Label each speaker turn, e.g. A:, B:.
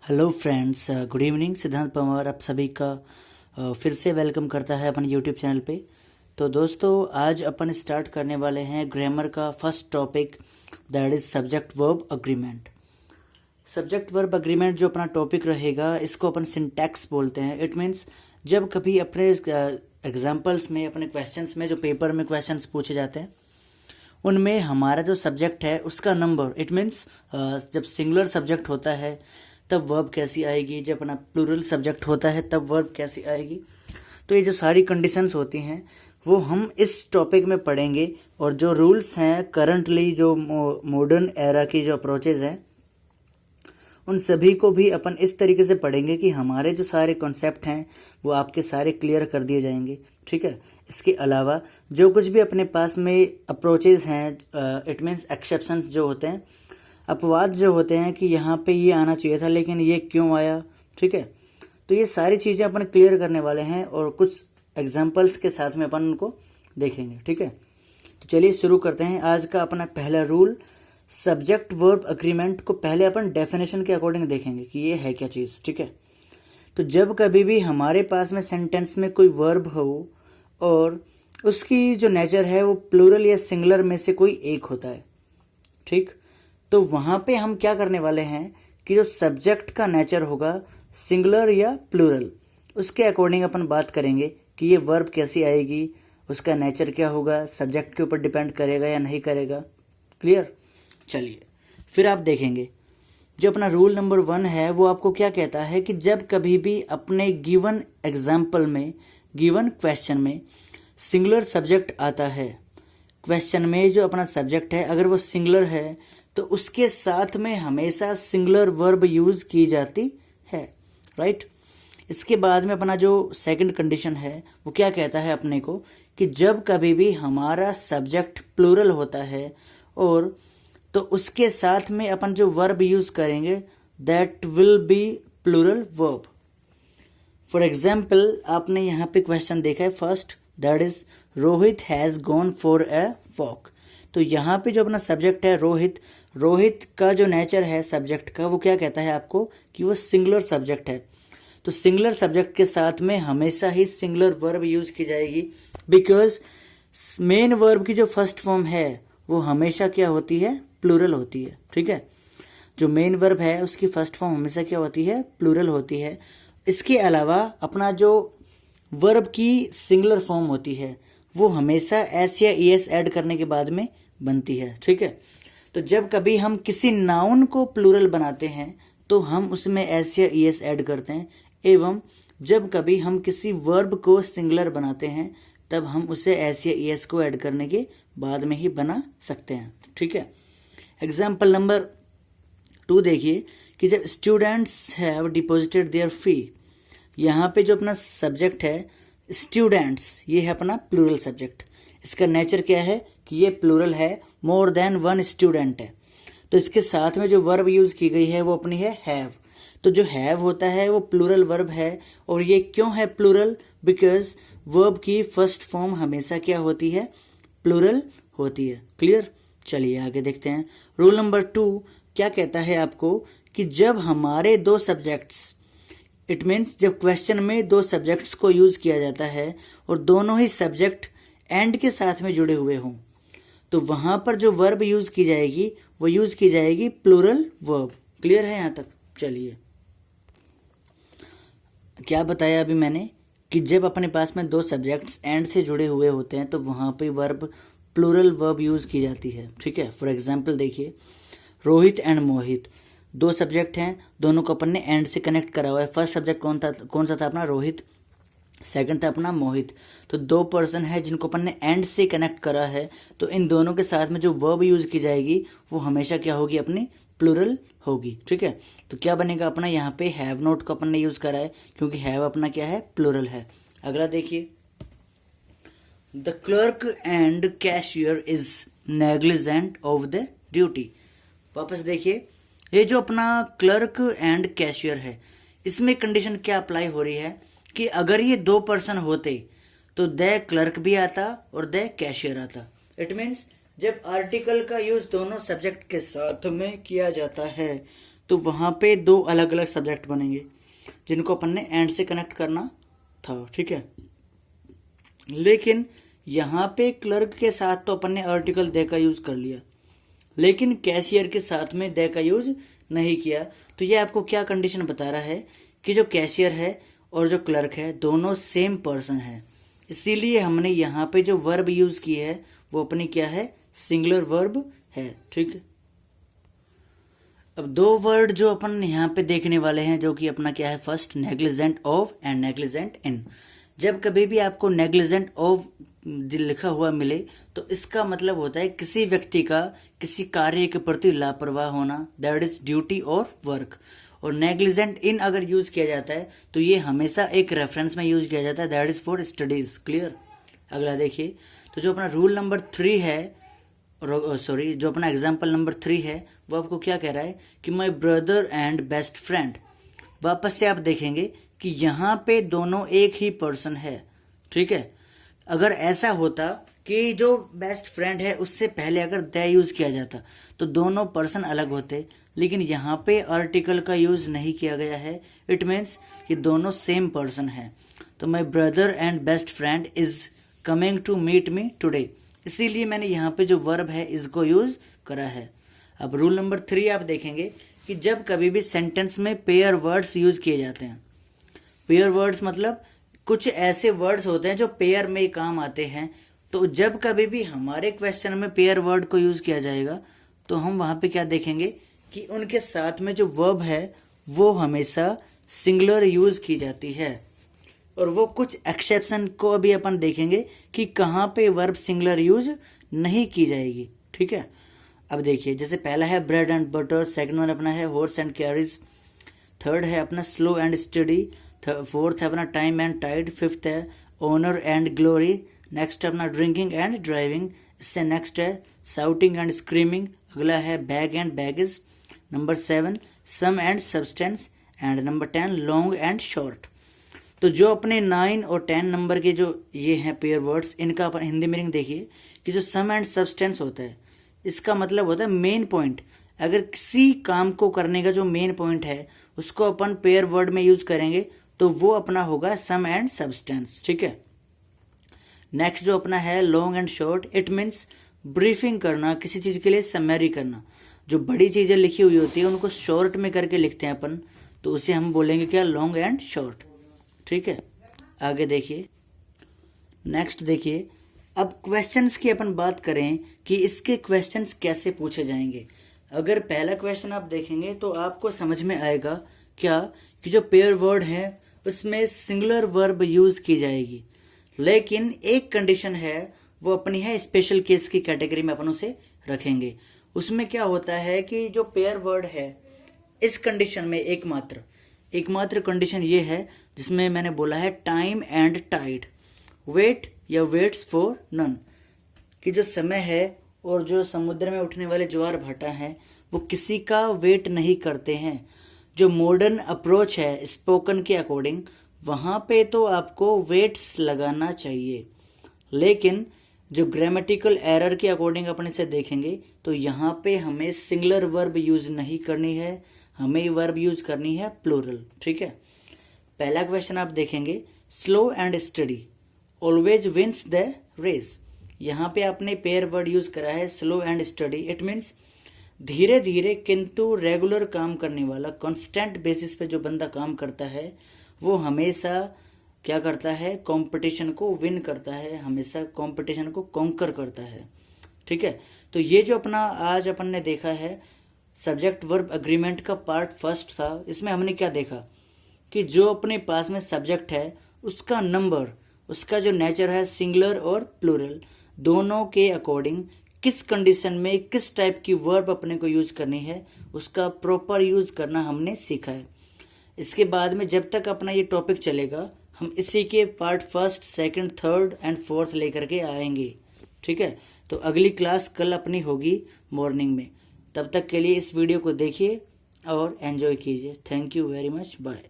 A: Hello friends, good evening. सिद्धांत पवार आप सभी का फिर से वेलकम करता है अपन यूट्यूब चैनल पे। तो दोस्तों, आज अपन स्टार्ट करने वाले हैं ग्रामर का first topic, that is subject verb agreement. Subject verb agreement जो अपना टॉपिक रहेगा, इसको अपन सिंटैक्स बोलते हैं। इट मीन्स जब कभी अपने एग्जाम्पल्स में, अपने क्वेश्चंस में, जो पेपर में क्वेश्चंस पूछे जाते हैं, उनमें हमारा जो सब्जेक्ट है उसका नंबर, इट मीन्स जब सिंगुलर सब्जेक्ट होता है तब वर्ब कैसी आएगी, जब अपना प्लूरल सब्जेक्ट होता है तब वर्ब कैसी आएगी। तो ये जो सारी कंडीशंस होती हैं वो हम इस टॉपिक में पढ़ेंगे। और जो रूल्स हैं करंटली, जो मॉडर्न एरा की जो अप्रोचेज हैं, उन सभी को भी अपन इस तरीके से पढ़ेंगे कि हमारे जो सारे कॉन्सेप्ट हैं वो आपके सारे क्लियर कर दिए जाएंगे। ठीक है। इसके अलावा जो कुछ भी अपने पास में अप्रोचेज हैं, इट मीन्स एक्सेप्शंस जो होते हैं, अपवाद जो होते हैं कि यहाँ पे ये आना चाहिए था लेकिन ये क्यों आया। ठीक है। तो ये सारी चीज़ें अपन क्लियर करने वाले हैं और कुछ एग्जाम्पल्स के साथ में अपन उनको देखेंगे। ठीक है। तो चलिए शुरू करते हैं। आज का अपना पहला रूल, सब्जेक्ट वर्ब अग्रीमेंट को पहले अपन डेफिनेशन के अकॉर्डिंग देखेंगे कि ये है क्या चीज़। ठीक है। तो जब कभी भी हमारे पास में सेंटेंस में कोई वर्ब हो और उसकी जो नेचर है वो प्लूरल या सिंगुलर में से कोई एक होता है, ठीक, तो वहाँ पे हम क्या करने वाले हैं कि जो सब्जेक्ट का नेचर होगा, सिंगुलर या प्लूरल, उसके अकॉर्डिंग अपन बात करेंगे कि ये वर्ब कैसी आएगी, उसका नेचर क्या होगा, सब्जेक्ट के ऊपर डिपेंड करेगा या नहीं करेगा। क्लियर। चलिए फिर आप देखेंगे जो अपना रूल नंबर 1 है वो आपको क्या कहता है कि जब कभी भी अपने गिवन एग्जाम्पल में, गिवन क्वेश्चन में सिंगुलर सब्जेक्ट आता है, क्वेश्चन में जो अपना सब्जेक्ट है अगर वो सिंगुलर है तो उसके साथ में हमेशा सिंगुलर वर्ब यूज की जाती है। राइट। इसके बाद में अपना जो सेकंड कंडीशन है वो क्या कहता है अपने को कि जब कभी भी हमारा सब्जेक्ट प्लूरल होता है और तो उसके साथ में अपन जो वर्ब यूज करेंगे that will be plural verb. For example आपने यहाँ पे क्वेश्चन देखा है first, that is Rohit has gone for a walk. तो यहाँ पे जो अपना सब्जेक्ट है रोहित, रोहित का जो नेचर है सब्जेक्ट का वो क्या कहता है आपको कि वो सिंगुलर सब्जेक्ट है। तो सिंगुलर सब्जेक्ट के साथ में हमेशा ही सिंगुलर वर्ब यूज की जाएगी, बिकॉज मेन वर्ब की जो फर्स्ट फॉर्म है वो हमेशा क्या होती है, प्लूरल होती है। ठीक है। जो मेन वर्ब है उसकी फर्स्ट फॉर्म हमेशा क्या होती है, प्लूरल होती है। इसके अलावा अपना जो वर्ब की सिंगुलर फॉर्म होती है वो हमेशा एस या ईएस ऐड करने के बाद में बनती है। ठीक है। तो जब कभी हम किसी नाउन को प्लूरल बनाते हैं तो हम उसमें एस या ईएस ऐड करते हैं, एवं जब कभी हम किसी वर्ब को सिंगुलर बनाते हैं तब हम उसे एस या ईएस को ऐड करने के बाद में ही बना सकते हैं। ठीक है। एग्जाम्पल नंबर 2 देखिए कि जब स्टूडेंट्स हैव डिपॉजिटेड देयर फी, यहाँ पे जो अपना सब्जेक्ट है स्टूडेंट्स, ये है अपना प्लूरल सब्जेक्ट। इसका नेचर क्या है कि ये प्लूरल है, मोर देन 1 स्टूडेंट है। तो इसके साथ में जो वर्ब यूज की गई है वो अपनी है हैव। तो जो हैव होता है वो प्लूरल वर्ब है। और ये क्यों है प्लूरल, बिकॉज वर्ब की फर्स्ट फॉर्म हमेशा क्या होती है, प्लूरल होती है। क्लियर। चलिए आगे देखते हैं। रूल नंबर 2 क्या कहता है आपको कि जब हमारे दो सब्जेक्ट्स, इट मीन्स जब क्वेश्चन में दो सब्जेक्ट्स को यूज किया जाता है और दोनों ही सब्जेक्ट एंड के साथ में जुड़े हुए हों, तो वहां पर जो वर्ब यूज की जाएगी वो यूज की जाएगी प्लूरल वर्ब। क्लियर है यहाँ तक। चलिए, क्या बताया अभी मैंने कि जब अपने पास में दो सब्जेक्ट्स एंड से जुड़े हुए होते हैं तो वहां पे वर्ब प्लूरल वर्ब यूज की जाती है। ठीक है। फॉर एग्जाम्पल देखिए, रोहित एंड मोहित, दो सब्जेक्ट हैं, दोनों को अपन ने एंड से कनेक्ट करा हुआ है। फर्स्ट सब्जेक्ट कौन सा था अपना, रोहित, सेकंड था अपना मोहित। तो दो पर्सन है जिनको अपन ने एंड से कनेक्ट करा है, तो इन दोनों के साथ में जो वर्ब यूज की जाएगी वो हमेशा क्या होगी, अपनी प्लूरल होगी। ठीक है। तो क्या बनेगा अपना, यहाँ पे हैव नॉट को अपन ने यूज करा है क्योंकि हैव अपना क्या है, प्लूरल है। अगला देखिए, the clerk and cashier is negligent of the duty. वापस देखिए, ये जो अपना क्लर्क एंड कैशियर है, इसमें कंडीशन क्या अप्लाई हो रही है कि अगर ये दो पर्सन होते तो द क्लर्क भी आता और द कैशियर आता। इट मीन्स जब आर्टिकल का यूज दोनों सब्जेक्ट के साथ में किया जाता है तो वहाँ पे दो अलग अलग सब्जेक्ट बनेंगे जिनको अपन ने एंड से कनेक्ट करना था, ठीक है। लेकिन यहाँ पे क्लर्क के साथ तो अपन ने आर्टिकल दे का यूज़ कर लिया, लेकिन कैशियर के साथ में दे का यूज़ नहीं किया। तो ये आपको क्या कंडीशन बता रहा है कि जो कैशियर है और जो क्लर्क है दोनों सेम पर्सन है, इसीलिए हमने यहाँ पे जो वर्ब यूज़ की है वो अपनी क्या है, सिंगुलर वर्ब है, ठीक है। अब दो वर्ड जो अपन यहाँ पे देखने वाले हैं जो कि अपना क्या है, first negligent of and negligent in. जब कभी भी आपको नेग्लिजेंट ऑफ लिखा हुआ मिले तो इसका मतलब होता है किसी व्यक्ति का किसी कार्य के प्रति लापरवाह होना, दैट इज ड्यूटी और वर्क। और नेग्लिजेंट इन अगर यूज़ किया जाता है तो ये हमेशा एक रेफरेंस में यूज़ किया जाता है, that is for studies. Clear. अगला देखिए, तो जो अपना रूल नंबर 3 है, सॉरी जो अपना एग्जाम्पल नंबर 3 है वो आपको क्या कह रहा है कि माई ब्रदर एंड बेस्ट फ्रेंड। वापस से आप देखेंगे कि यहाँ पे दोनों एक ही पर्सन है, ठीक है। अगर ऐसा होता कि जो बेस्ट फ्रेंड है उससे पहले अगर द यूज़ किया जाता तो दोनों पर्सन अलग होते, लेकिन यहाँ पे आर्टिकल का यूज़ नहीं किया गया है। इट मीन्स ये दोनों सेम पर्सन है। तो my brother and best friend is coming to meet me today, इसीलिए मैंने यहाँ पे जो वर्ब है इसको यूज़ करा है। अब रूल नंबर 3 आप देखेंगे कि जब कभी भी सेंटेंस में पेयर वर्ड्स यूज़ किए जाते हैं, पेयर वर्ड्स मतलब कुछ ऐसे वर्ड्स होते हैं जो पेयर में काम आते हैं, तो जब कभी भी हमारे क्वेश्चन में पेयर वर्ड को यूज़ किया जाएगा तो हम वहाँ पे क्या देखेंगे कि उनके साथ में जो वर्ब है वो हमेशा सिंगुलर यूज़ की जाती है। और वो कुछ एक्सेप्शन को अभी अपन देखेंगे कि कहाँ पे वर्ब सिंगुलर यूज़ नहीं की जाएगी, ठीक है। अब देखिए, जैसे पहला है bread and butter, second one अपना है हॉर्स एंड कैरीज, थर्ड है अपना स्लो एंड स्टडी, फोर्थ है अपना टाइम एंड टाइड, फिफ्थ है ऑनर एंड ग्लोरी, नेक्स्ट है अपना ड्रिंकिंग एंड ड्राइविंग, इससे नेक्स्ट है शाउटिंग एंड स्क्रीमिंग, अगला है bag and baggage, number 7 sum and substance, and number 10 long and short. तो जो अपने 9 और 10 नंबर के जो ये हैं पेयर वर्ड्स, इनका अपन हिंदी मीनिंग देखिए कि जो सम एंड सब्सटेंस होता है इसका मतलब होता है मेन पॉइंट। अगर किसी काम को करने का जो मेन पॉइंट है उसको अपन पेयर वर्ड में यूज करेंगे तो वो अपना होगा सम एंड सब्सटेंस, ठीक है। नेक्स्ट जो अपना है long and short, it means briefing करना, किसी चीज़ के लिए समरी करना। जो बड़ी चीज़ें लिखी हुई होती है उनको शॉर्ट में करके लिखते हैं अपन, तो उसे हम बोलेंगे क्या, लॉन्ग एंड शॉर्ट, ठीक है। आगे देखिए, नेक्स्ट देखिए, अब क्वेश्चंस की अपन बात करें कि इसके क्वेश्चंस कैसे पूछे जाएंगे। अगर पहला क्वेश्चन आप देखेंगे तो आपको समझ में आएगा क्या कि जो पेयर वर्ड है उसमें सिंगुलर वर्ब यूज़ की जाएगी, लेकिन एक कंडीशन है वो अपनी है स्पेशल केस की कैटेगरी में अपन उसे रखेंगे। उसमें क्या होता है कि जो पेयर वर्ड है इस कंडीशन में एकमात्र कंडीशन ये है जिसमें मैंने बोला है टाइम एंड टाइड, वेट या वेट्स फॉर नन, कि जो समय है और जो समुद्र में उठने वाले ज्वार भाटा हैं वो किसी का वेट नहीं करते हैं। जो मॉडर्न अप्रोच है स्पोकन के अकॉर्डिंग वहाँ पे तो आपको वेट्स लगाना चाहिए, लेकिन जो ग्रामेटिकल एरर के अकॉर्डिंग अपन इसे देखेंगे तो यहाँ पे हमें सिंगुलर वर्ब यूज़ नहीं करनी है, हमें वर्ब यूज़ करनी है प्लूरल, ठीक है। पहला क्वेश्चन आप देखेंगे, slow and steady always wins the race. यहाँ पे आपने पेयर वर्ड यूज़ करा है slow and steady, it means धीरे धीरे किंतु रेगुलर काम करने वाला, कॉन्स्टेंट बेसिस पे जो बंदा काम करता है वो हमेशा क्या करता है, कंपटीशन को विन करता है, हमेशा कंपटीशन को कॉन्कर करता है, ठीक है। तो ये जो अपना आज अपन ने देखा है सब्जेक्ट वर्ब एग्रीमेंट का पार्ट फर्स्ट था, इसमें हमने क्या देखा कि जो अपने पास में सब्जेक्ट है उसका नंबर, उसका जो नेचर है सिंगुलर और प्लूरल, दोनों के अकॉर्डिंग किस कंडीशन में किस टाइप की वर्ब अपने को यूज़ करनी है उसका प्रॉपर यूज़ करना हमने सीखा है। इसके बाद में जब तक अपना ये टॉपिक चलेगा हम इसी के part first, second, third and fourth लेकर के आएंगे, ठीक है। तो अगली क्लास कल अपनी होगी मॉर्निंग में। तब तक के लिए इस वीडियो को देखिए और एंजॉय कीजिए। Thank you very much, bye.